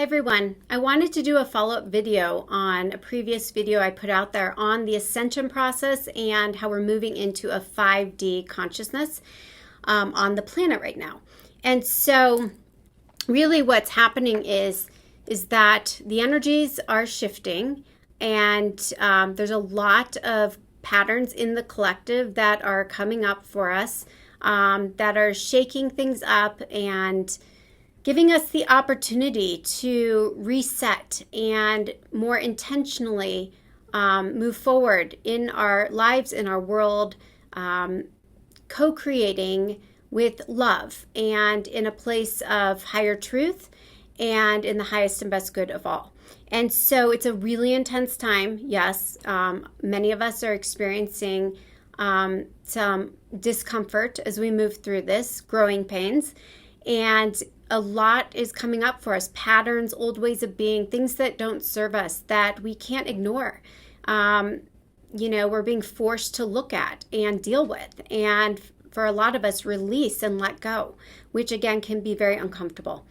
everyone. I wanted to do a follow-up video on a previous video I put out there on the ascension process and how we're moving into a 5D consciousness on the planet right now. And so really what's happening is that the energies are shifting, and there's a lot of patterns in the collective that are coming up for us that are shaking things up and giving us the opportunity to reset and more intentionally move forward in our lives, in our world, co-creating with love and in a place of higher truth and in the highest and best good of all. And so it's a really intense time. Yes, many of us are experiencing some discomfort as we move through this, growing pains. And a lot is coming up for us, patterns, old ways of being, things that don't serve us, that we can't ignore. We're being forced to look at and deal with. And for a lot of us, release and let go, which again can be very uncomfortable.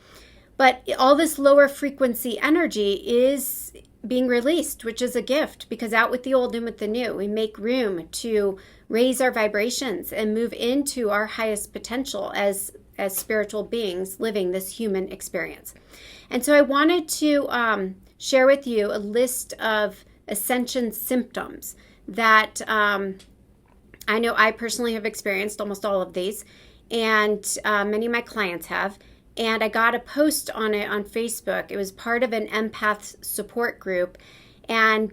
But all this lower frequency energy is being released, which is a gift, because out with the old, in with the new. We make room to raise our vibrations and move into our highest potential as spiritual beings living this human experience. And so I wanted to share with you a list of ascension symptoms that I know I personally have experienced, almost all of these, and many of my clients have. And I got a post on it on Facebook. It was part of an empath support group. And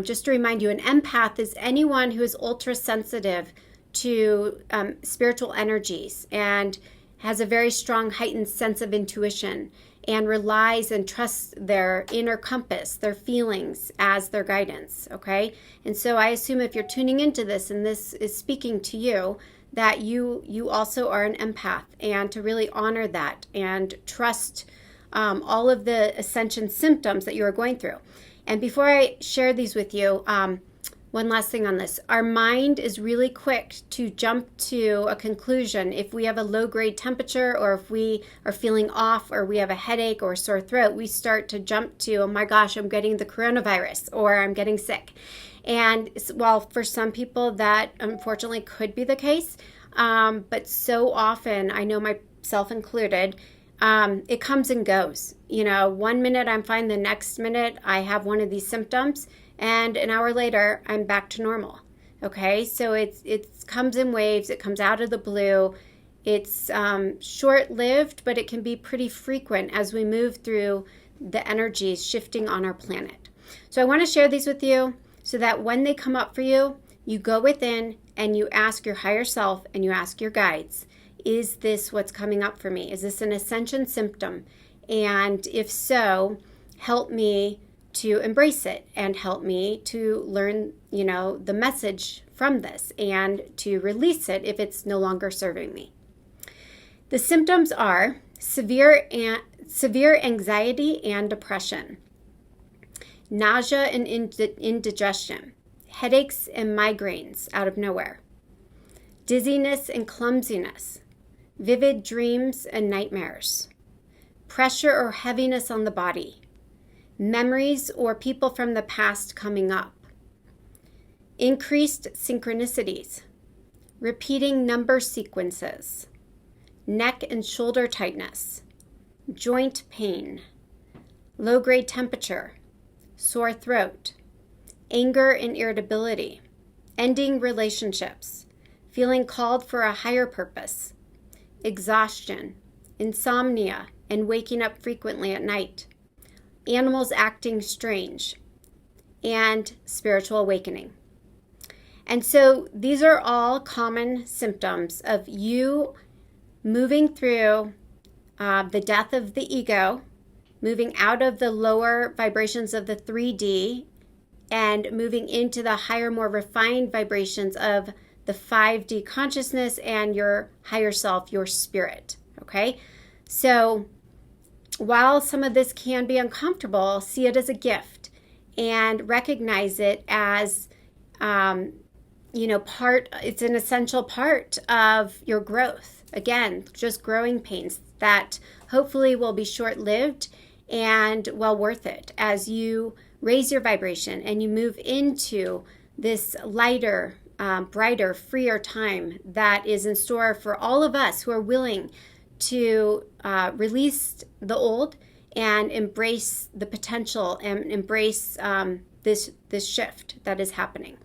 just to remind you, an empath is anyone who is ultra sensitive to spiritual energies and has a very strong heightened sense of intuition and relies and trusts their inner compass, their feelings as their guidance, okay? And so I assume if you're tuning into this and this is speaking to you, that you also are an empath, and to really honor that and trust all of the ascension symptoms that you are going through. And before I share these with you, one last thing on this. Our mind is really quick to jump to a conclusion if we have a low-grade temperature, or if we are feeling off, or we have a headache or a sore throat. We start to jump to, oh my gosh, I'm getting the coronavirus, or I'm getting sick. And while for some people that unfortunately could be the case, but so often, I know myself included, it comes and goes. 1 minute I'm fine, the next minute I have one of these symptoms, and an hour later I'm back to normal. Okay, so it comes in waves. It comes out of the blue. It's short-lived, but it can be pretty frequent as we move through the energies shifting on our planet. So I want to share these with you so that when they come up for you, you go within and you ask your higher self and you ask your guides, is this what's coming up for me? Is this an ascension symptom? And if so, help me to embrace it and help me to learn, the message from this and to release it if it's no longer serving me. The symptoms are severe anxiety and depression, nausea and indigestion, headaches and migraines out of nowhere, dizziness and clumsiness, vivid dreams and nightmares, pressure or heaviness on the body, memories or people from the past coming up, increased synchronicities, repeating number sequences, neck and shoulder tightness, joint pain, low-grade temperature, sore throat, anger and irritability, ending relationships, feeling called for a higher purpose, exhaustion, insomnia, and waking up frequently at night, animals acting strange, and spiritual awakening. And so these are all common symptoms of you moving through the death of the ego, moving out of the lower vibrations of the 3D and moving into the higher, more refined vibrations of the 5D consciousness and your higher self, your spirit, okay? So while some of this can be uncomfortable, see it as a gift and recognize it as, it's an essential part of your growth. Again, just growing pains that hopefully will be short-lived and well worth it as you raise your vibration and you move into this lighter, brighter, freer time that is in store for all of us who are willing to release the old and embrace the potential and embrace this shift that is happening.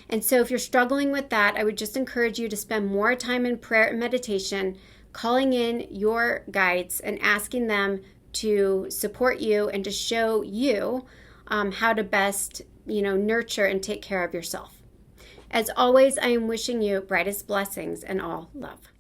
And so if you're struggling with that, I would just encourage you to spend more time in prayer and meditation, calling in your guides and asking them to support you and to show you how to best, nurture and take care of yourself. As always, I am wishing you brightest blessings and all love.